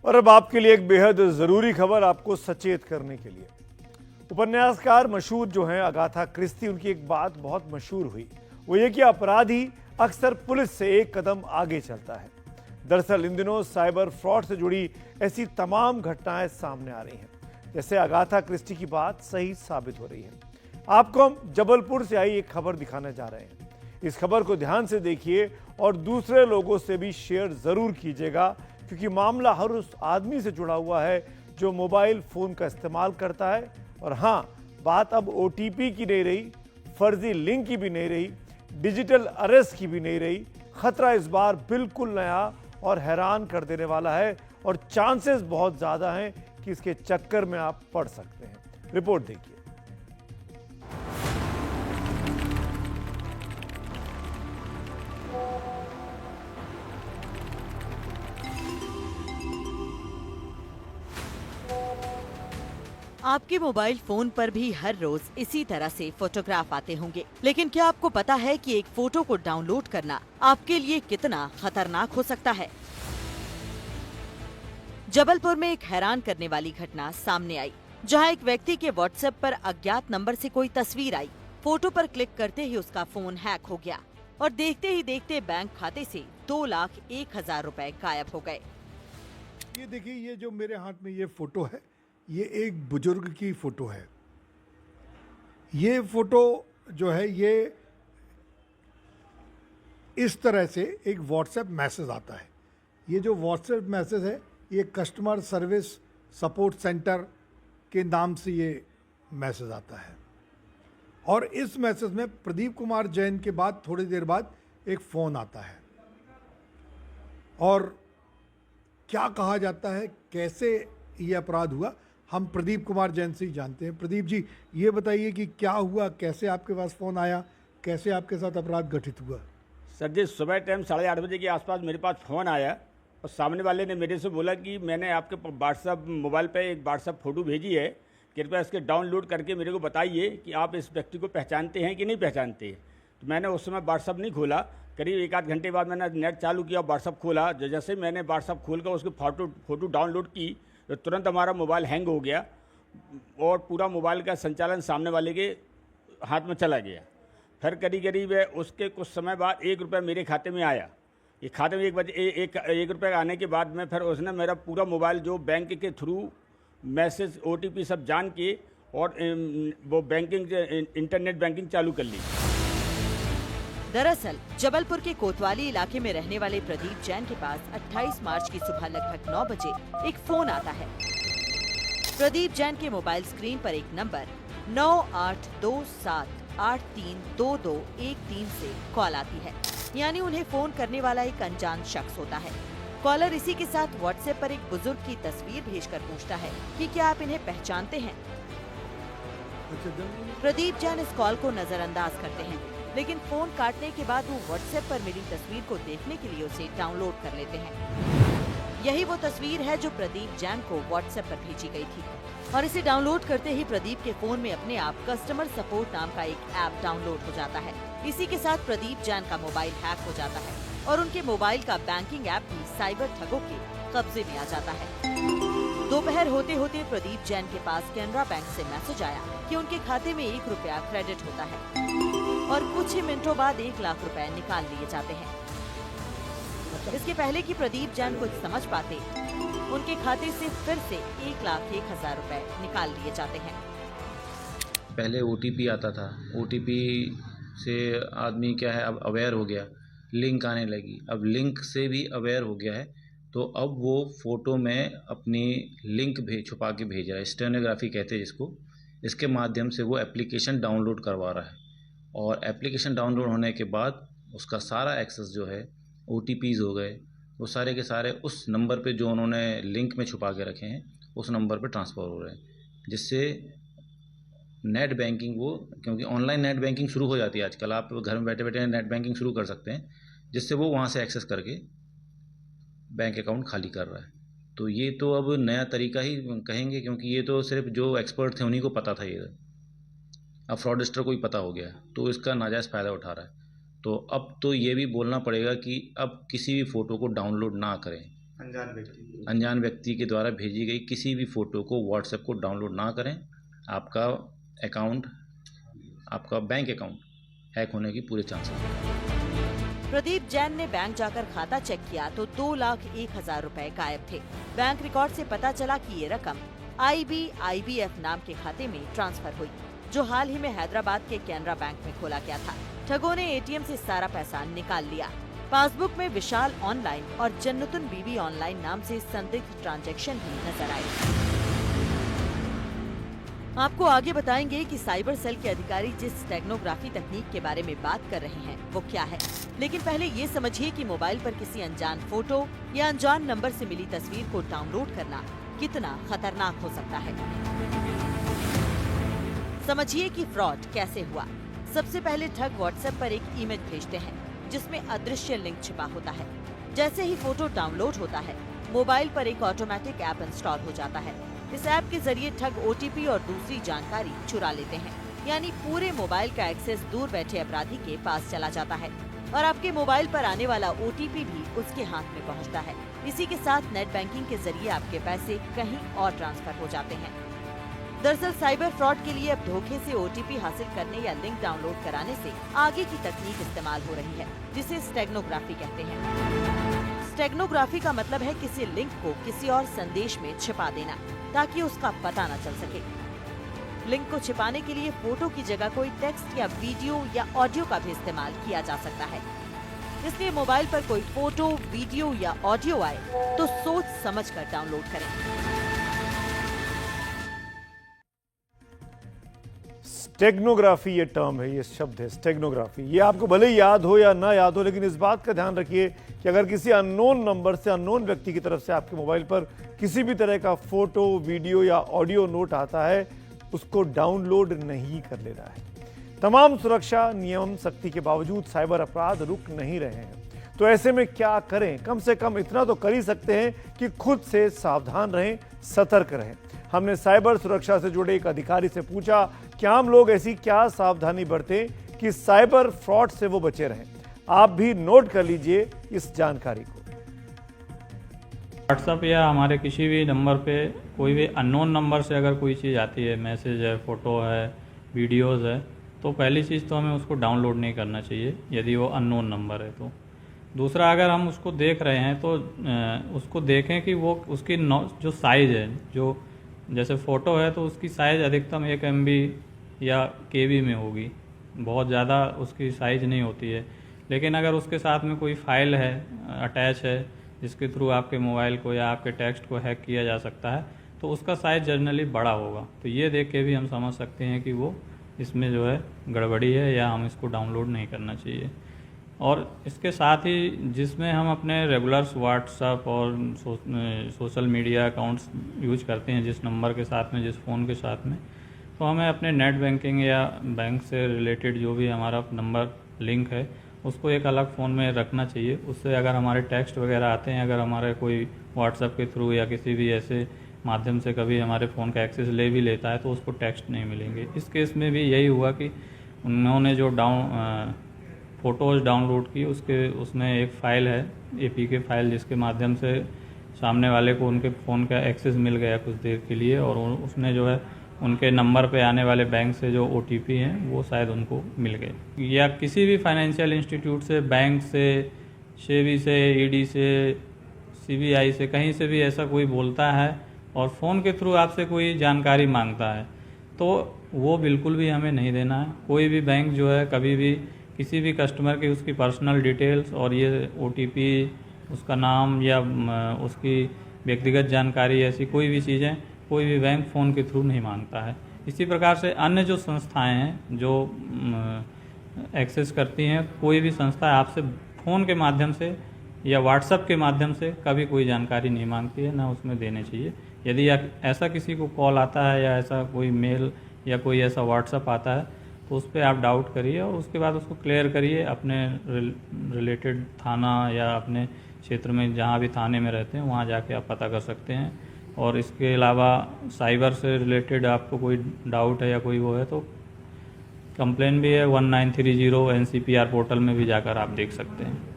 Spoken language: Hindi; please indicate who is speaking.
Speaker 1: और अब आपके लिए एक बेहद जरूरी खबर, आपको सचेत करने के लिए। उपन्यासकार मशहूर जो हैं अगाथा क्रिस्टी, उनकी एक बात बहुत मशहूर हुई, वो ये कि अपराधी अक्सर पुलिस से एक कदम आगे चलता है। दरअसल इन दिनों साइबर फ्रॉड से जुड़ी ऐसी तमाम घटनाएं सामने आ रही हैं, जैसे अगाथा क्रिस्टी की बात सही साबित हो रही है। आपको हम जबलपुर से आई एक खबर दिखाने जा रहे हैं। इस खबर को ध्यान से देखिए और दूसरे लोगों से भी शेयर जरूर कीजिएगा, क्योंकि मामला हर उस आदमी से जुड़ा हुआ है जो मोबाइल फोन का इस्तेमाल करता है। और हां, बात अब ओटीपी की नहीं रही, फर्जी लिंक की भी नहीं रही, डिजिटल अरेस्ट की भी नहीं रही। खतरा इस बार बिल्कुल नया और हैरान कर देने वाला है, और चांसेस बहुत ज्यादा हैं कि इसके चक्कर में आप पड़ सकते हैं। रिपोर्ट देखिए।
Speaker 2: आपके मोबाइल फोन पर भी हर रोज इसी तरह से फोटोग्राफ आते होंगे, लेकिन क्या आपको पता है कि एक फोटो को डाउनलोड करना आपके लिए कितना खतरनाक हो सकता है? जबलपुर में एक हैरान करने वाली घटना सामने आई, जहां एक व्यक्ति के व्हाट्सएप पर अज्ञात नंबर से कोई तस्वीर आई। फोटो पर क्लिक करते ही उसका फोन हैक हो गया और देखते ही देखते बैंक खाते से 2,01,000 रुपए गायब हो गए।
Speaker 3: ये देखिए, ये जो मेरे हाथ में ये फोटो है, ये एक बुजुर्ग की फोटो है। ये फोटो जो है, ये इस तरह से एक व्हाट्सएप मैसेज आता है। ये जो व्हाट्सएप मैसेज है, ये कस्टमर सर्विस सपोर्ट सेंटर के नाम से ये मैसेज आता है। और इस मैसेज में प्रदीप कुमार जैन के बाद थोड़ी देर बाद एक फ़ोन आता है, और क्या कहा जाता है, कैसे ये अपराध हुआ, हम प्रदीप कुमार जैन से ही जानते हैं। प्रदीप जी, ये बताइए कि क्या हुआ, कैसे आपके पास फ़ोन आया, कैसे आपके साथ अपराध घटित हुआ?
Speaker 4: सर जी, सुबह टाइम 8:30 बजे के आसपास मेरे पास फ़ोन आया और सामने वाले ने मेरे से बोला कि मैंने आपके व्हाट्सअप मोबाइल पे एक व्हाट्सअप फ़ोटो भेजी है, कृपया इसके डाउनलोड करके मेरे को बताइए कि आप इस व्यक्ति को पहचानते हैं कि नहीं पहचानते। तो मैंने उस समय व्हाट्सअप नहीं खोला। करीब 1-8 घंटे बाद मैंने नेट चालू किया, व्हाट्सअप खोला। जैसे मैंने व्हाट्सअप खोल कर उसकी फ़ोटो डाउनलोड की, तो तुरंत हमारा मोबाइल हैंग हो गया और पूरा मोबाइल का संचालन सामने वाले के हाथ में चला गया। फिर करीब उसके कुछ समय बाद 1 रुपया मेरे खाते में आया। ये खाते में 1 रुपये आने के बाद में फिर उसने मेरा पूरा मोबाइल जो बैंक के थ्रू मैसेज ओटीपी सब जान के और वो बैंकिंग इंटरनेट बैंकिंग चालू कर ली।
Speaker 2: दरअसल जबलपुर के कोतवाली इलाके में रहने वाले प्रदीप जैन के पास 28 मार्च की सुबह लगभग 9 बजे एक फोन आता है। प्रदीप जैन के मोबाइल स्क्रीन पर एक नंबर 9827832213 से कॉल आती है, यानी उन्हें फोन करने वाला एक अनजान शख्स होता है। कॉलर इसी के साथ व्हाट्सएप पर एक बुजुर्ग की तस्वीर भेजकर पूछता है कि क्या आप इन्हें पहचानते हैं। प्रदीप जैन इस कॉल को नजरअंदाज करते हैं, लेकिन फोन काटने के बाद वो व्हाट्सएप पर मिली तस्वीर को देखने के लिए उसे डाउनलोड कर लेते हैं। यही वो तस्वीर है जो प्रदीप जैन को व्हाट्सएप पर भेजी गई थी, और इसे डाउनलोड करते ही प्रदीप के फोन में अपने आप कस्टमर सपोर्ट नाम का एक ऐप डाउनलोड हो जाता है। इसी के साथ प्रदीप जैन का मोबाइल हैक हो जाता है और उनके मोबाइल का बैंकिंग ऐप भी साइबर ठगों के कब्जे में आ जाता है। दोपहर होते होते प्रदीप जैन के पास कैनरा बैंक से मैसेज आया कि उनके खाते में 1 रुपया क्रेडिट होता है और कुछ ही मिनटों बाद 1 लाख रुपए निकाल लिए जाते हैं। इसके पहले कि प्रदीप जैन कुछ समझ पाते, उनके खाते से फिर से 1,01,000 रुपए निकाल लिए जाते हैं।
Speaker 5: पहले ओटीपी आता था, ओटीपी से आदमी क्या है, अब अवेयर हो गया, लिंक आने लगी, अब लिंक से भी अवेयर हो गया है, तो अब वो फ़ोटो में अपनी लिंक छुपा के भेज रहा है, स्टेनोग्राफी कहते हैं जिसको। इसके माध्यम से वो एप्लीकेशन डाउनलोड करवा रहा है, और एप्लीकेशन डाउनलोड होने के बाद उसका सारा एक्सेस जो है, ओटीपीज़ हो गए, वो सारे के सारे उस नंबर पे जो उन्होंने लिंक में छुपा के रखे हैं, उस नंबर पे ट्रांसफ़र हो रहे हैं, जिससे नेट बैंकिंग क्योंकि ऑनलाइन नेट बैंकिंग शुरू हो जाती है आजकल, आप घर में बैठे बैठे नेट बैंकिंग शुरू कर सकते हैं, जिससे वो वहाँ से एक्सेस करके बैंक अकाउंट खाली कर रहा है। तो ये तो अब नया तरीका ही कहेंगे, क्योंकि ये तो सिर्फ जो एक्सपर्ट थे उन्हीं को पता था। ये अब फ्रॉडस्टर को ही पता हो गया, तो इसका नाजायज़ फ़ायदा उठा रहा है। तो अब तो ये भी बोलना पड़ेगा कि अब किसी भी फ़ोटो को डाउनलोड ना करें, अनजान व्यक्ति के द्वारा भेजी गई किसी भी फ़ोटो को व्हाट्सएप को डाउनलोड ना करें। आपका बैंक अकाउंट हैक होने की पूरे चांसेस हैं।
Speaker 2: प्रदीप जैन ने बैंक जाकर खाता चेक किया तो 2,01,000 रुपए गायब थे। बैंक रिकॉर्ड से पता चला कि ये रकम IBIBF नाम के खाते में ट्रांसफर हुई, जो हाल ही में हैदराबाद के कैनरा बैंक में खोला गया था। ठगों ने ATM से सारा पैसा निकाल लिया। पासबुक में विशाल ऑनलाइन और जन्नतुन बीबी ऑनलाइन नाम से संदिग्ध ट्रांजैक्शन भी नजर आए। आपको आगे बताएंगे कि साइबर सेल के अधिकारी जिस स्टेगनोग्राफी तकनीक के बारे में बात कर रहे हैं वो क्या है, लेकिन पहले ये समझिए कि मोबाइल पर किसी अनजान फोटो या अनजान नंबर से मिली तस्वीर को डाउनलोड करना कितना खतरनाक हो सकता है। समझिए कि फ्रॉड कैसे हुआ। सबसे पहले ठग व्हाट्सएप पर एक इमेज भेजते हैं जिसमें अदृश्य लिंक छिपा होता है। जैसे ही फोटो डाउनलोड होता है, मोबाइल पर एक ऑटोमेटिक ऐप इंस्टॉल हो जाता है। इस ऐप के जरिए ठग OTP और दूसरी जानकारी चुरा लेते हैं, यानी पूरे मोबाइल का एक्सेस दूर बैठे अपराधी के पास चला जाता है और आपके मोबाइल पर आने वाला OTP भी उसके हाथ में पहुंचता है। इसी के साथ नेट बैंकिंग के जरिए आपके पैसे कहीं और ट्रांसफर हो जाते हैं। दरअसल साइबर फ्रॉड के लिए अब धोखे से OTP हासिल करने या लिंक डाउनलोड कराने से आगे की तकनीक इस्तेमाल हो रही है, जिसे स्टेगनोग्राफी कहते हैं। स्टेगनोग्राफी का मतलब है किसी लिंक को किसी और संदेश में छिपा देना ताकि उसका पता न चल सके। लिंक को छिपाने के लिए फोटो की जगह कोई टेक्स्ट या वीडियो या ऑडियो का भी इस्तेमाल किया जा सकता है। इसलिए मोबाइल पर कोई फोटो, वीडियो या ऑडियो आए तो सोच समझकर डाउनलोड करें।
Speaker 1: स्टेगनोग्राफी ये टर्म है, ये शब्द है स्टेगनोग्राफी। ये आपको भले ही याद हो या ना याद हो, लेकिन इस बात का ध्यान रखिए कि अगर किसी अननोन नंबर से, अननोन व्यक्ति की तरफ से आपके मोबाइल पर किसी भी तरह का फोटो, वीडियो या ऑडियो नोट आता है, उसको डाउनलोड नहीं कर लेना है। तमाम सुरक्षा नियम सख्ती के बावजूद साइबर अपराध रुक नहीं रहे हैं, तो ऐसे में क्या करें? कम से कम इतना तो कर ही सकते हैं कि खुद से सावधान रहें, सतर्क रहें। हमने साइबर सुरक्षा से जुड़े एक अधिकारी से पूछा कि आम लोग ऐसी क्या सावधानी बरतें कि साइबर फ्रॉड से वो बचे रहें। आप भी नोट कर लीजिए इस जानकारी को।
Speaker 6: व्हाट्सएप या हमारे किसी भी नंबर पे कोई भी अननोन नंबर से अगर कोई चीज़ आती है, मैसेज है, फ़ोटो है, वीडियोस है, तो पहली चीज़ तो हमें उसको डाउनलोड नहीं करना चाहिए यदि वो अननोन नंबर है तो। दूसरा, अगर हम उसको देख रहे हैं तो उसको देखें कि वो उसकी जो साइज़ है, जो जैसे फ़ोटो है तो उसकी साइज़ अधिकतम 1 MB या KB में होगी, बहुत ज़्यादा उसकी साइज़ नहीं होती है। लेकिन अगर उसके साथ में कोई फाइल है, अटैच है, जिसके थ्रू आपके मोबाइल को या आपके टेक्स्ट को हैक किया जा सकता है, तो उसका साइज़ जनरली बड़ा होगा। तो ये देख के भी हम समझ सकते हैं कि वो इसमें जो है गड़बड़ी है या हम इसको डाउनलोड नहीं करना चाहिए। और इसके साथ ही जिसमें हम अपने रेगुलर्स व्हाट्सएप और सोशल मीडिया अकाउंट्स यूज करते हैं, जिस नंबर के साथ में, जिस फ़ोन के साथ में, तो हमें अपने नेट बैंकिंग या बैंक से रिलेटेड जो भी हमारा नंबर लिंक है उसको एक अलग फ़ोन में रखना चाहिए। उससे अगर हमारे टेक्स्ट वगैरह आते हैं, अगर हमारे कोई व्हाट्सएप के थ्रू या किसी भी ऐसे माध्यम से कभी हमारे फ़ोन का एक्सेस ले भी लेता है तो उसको टेक्स्ट नहीं मिलेंगे। इस केस में भी यही हुआ कि उन्होंने जो फ़ोटोज़ डाउनलोड की, उसमें एक फ़ाइल है, APK फाइल, जिसके माध्यम से सामने वाले को उनके फ़ोन का एक्सेस मिल गया कुछ देर के लिए, और उसने जो है उनके नंबर पे आने वाले बैंक से जो OTP हैं वो शायद उनको मिल गए। या किसी भी फाइनेंशियल इंस्टीट्यूट से, बैंक से, SEBI से, ED से, CBI से, कहीं से भी ऐसा कोई बोलता है और फ़ोन के थ्रू आपसे कोई जानकारी मांगता है, तो वो बिल्कुल भी हमें नहीं देना है। कोई भी बैंक जो है कभी भी किसी भी कस्टमर की उसकी पर्सनल डिटेल्स और ये OTP, उसका नाम या उसकी व्यक्तिगत जानकारी, ऐसी कोई भी चीज़ें कोई भी बैंक फ़ोन के थ्रू नहीं मांगता है। इसी प्रकार से अन्य जो संस्थाएं हैं जो एक्सेस करती हैं, कोई भी संस्था आपसे फ़ोन के माध्यम से या व्हाट्सएप के माध्यम से कभी कोई जानकारी नहीं मांगती है, ना उसमें देने चाहिए। यदि ऐसा किसी को कॉल आता है या ऐसा कोई मेल या कोई ऐसा व्हाट्सएप आता है तो उस पर आप डाउट करिए और उसके बाद उसको क्लियर करिए अपने रिलेटेड थाना या अपने क्षेत्र में जहाँ भी थाने में रहते हैं वहाँ जाके आप पता कर सकते हैं। और इसके अलावा साइबर से रिलेटेड आपको कोई डाउट है या कोई वो है तो कंप्लेन भी है 1930 NCPR पोर्टल में भी जाकर आप देख सकते हैं।